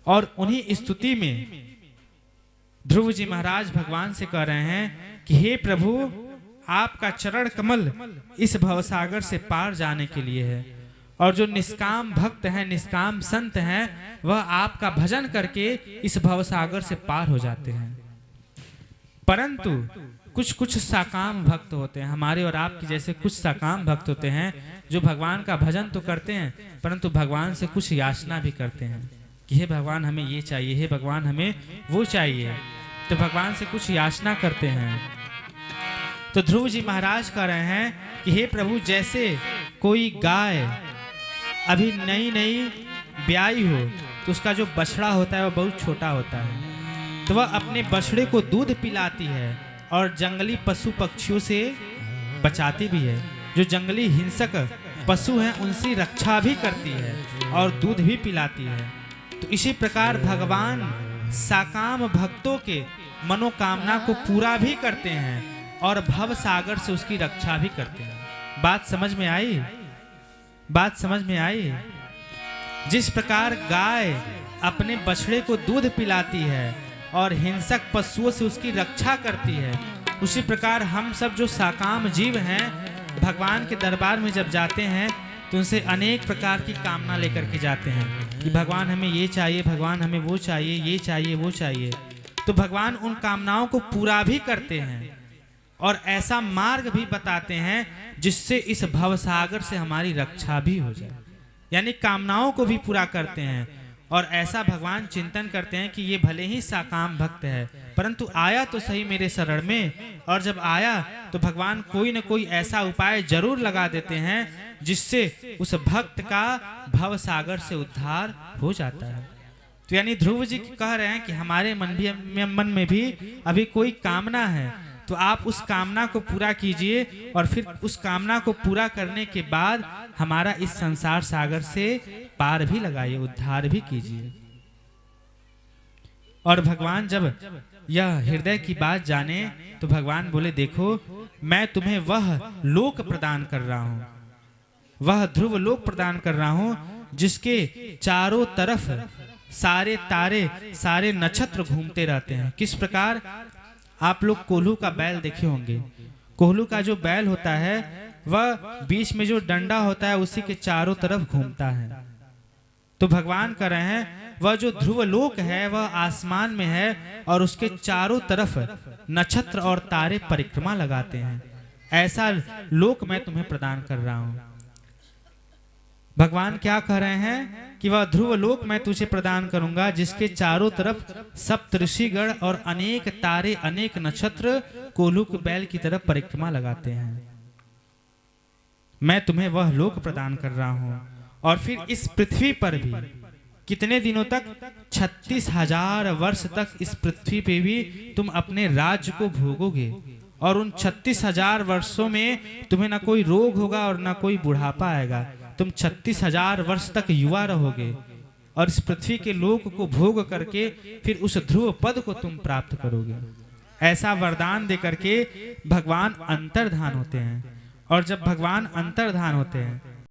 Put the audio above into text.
और उन्हीं स्तुति में ध्रुव जी महाराज भगवान से कह रहे हैं कि हे प्रभु, आपका चरण कमल इस भवसागर से पार जाने के लिए है, और जो निष्काम भक्त हैं, निष्काम संत हैं, वह आपका भजन करके इस भवसागर से पार हो जाते हैं। परंतु कुछ कुछ साकाम भक्त होते हैं, हमारे और आपके जैसे कुछ साकाम भक्त होते हैं जो भगवान का भजन तो करते हैं परंतु भगवान से कुछ याचना भी करते हैं कि हे भगवान हमें ये चाहिए, हे भगवान हमें वो चाहिए, तो भगवान से कुछ याचना करते हैं। तो ध्रुव जी महाराज कह रहे हैं कि हे प्रभु, जैसे कोई गाय अभी नई नई ब्याई हो तो उसका जो बछड़ा होता है वह बहुत छोटा होता है, तो वह अपने बछड़े को दूध पिलाती है और जंगली पशु पक्षियों से बचाती भी है। जो जंगली हिंसक पशु हैं उनसे रक्षा भी करती है और दूध भी पिलाती है। तो इसी प्रकार भगवान साकाम भक्तों के मनोकामना को पूरा भी करते हैं और भव सागर से उसकी रक्षा भी करते हैं। बात समझ में आई? बात समझ में आई? जिस प्रकार गाय अपने बछड़े को दूध पिलाती है और हिंसक पशुओं से उसकी रक्षा करती है, उसी प्रकार हम सब जो साकाम जीव हैं भगवान के दरबार में जब जाते हैं तो उनसे अनेक प्रकार की कामना लेकर के जाते हैं कि भगवान हमें ये चाहिए, भगवान हमें वो चाहिए, ये चाहिए, वो चाहिए। तो भगवान उन कामनाओं को पूरा भी करते हैं और ऐसा मार्ग भी बताते हैं जिससे इस भवसागर से हमारी रक्षा भी हो जाए। यानी कामनाओं को भी पूरा करते हैं और ऐसा भगवान चिंतन करते हैं कि ये भले ही साकाम भक्त है परंतु आया तो सही मेरे शरण में, और जब आया तो भगवान कोई न कोई ऐसा उपाय जरूर लगा देते हैं जिससे उस भक्त का भवसागर से उद्धार हो जाता है। तो यानी ध्रुव जी कह रहे हैं कि हमारे मन में भी अभी कोई कामना है तो आप उस कामना को पूरा कीजिए और फिर उस कामना को पूरा करने के बाद हमारा इस संसार सागर से पार भी लगाइए, उद्धार भी कीजिए। और भगवान जब यह हृदय की बात जाने तो भगवान बोले, देखो मैं तुम्हें वह लोक प्रदान कर रहा हूं, वह ध्रुव लोक प्रदान कर रहा हूं जिसके चारों तरफ सारे तारे, सारे नक्षत्र घूमते रहते हैं। किस प्रकार? आप लोग कोल्हू का बैल देखे होंगे। कोल्हू का जो बैल होता है वह बीच में जो डंडा होता है उसी के चारों तरफ घूमता है। तो भगवान कह रहे हैं वह जो ध्रुव लोक है वह आसमान में है और उसके चारों तरफ नक्षत्र और तारे परिक्रमा लगाते हैं। ऐसा लोक मैं तुम्हें प्रदान कर रहा हूं। भगवान क्या कह रहे हैं कि वह ध्रुव लोक मैं तुझे प्रदान करूंगा जिसके चारों तरफ सप्त ऋषिगण और अनेक तारे, अनेक नक्षत्र कोल्हू के बैल की तरफ परिक्रमा लगाते हैं। मैं तुम्हें वह लोक प्रदान कर रहा हूं। और फिर इस पृथ्वी पर भी कितने दिनों तक? 36,000 वर्ष तक इस पृथ्वी पे भी तुम अपने राज्य को भोगोगे और उन 36,000 वर्षों में तुम्हें ना कोई रोग होगा और ना कोई बुढ़ापा आएगा। तुम 36,000 वर्ष तक युवा रहोगे और इस पृथ्वी के लोक को भोग करके फिर उस ध्रुव पद को तुम प्राप्त करोगे। ऐसा वरदान दे करके भगवान अंतर्धान होते हैं। और जब भगवान अंतर्धान होते हैं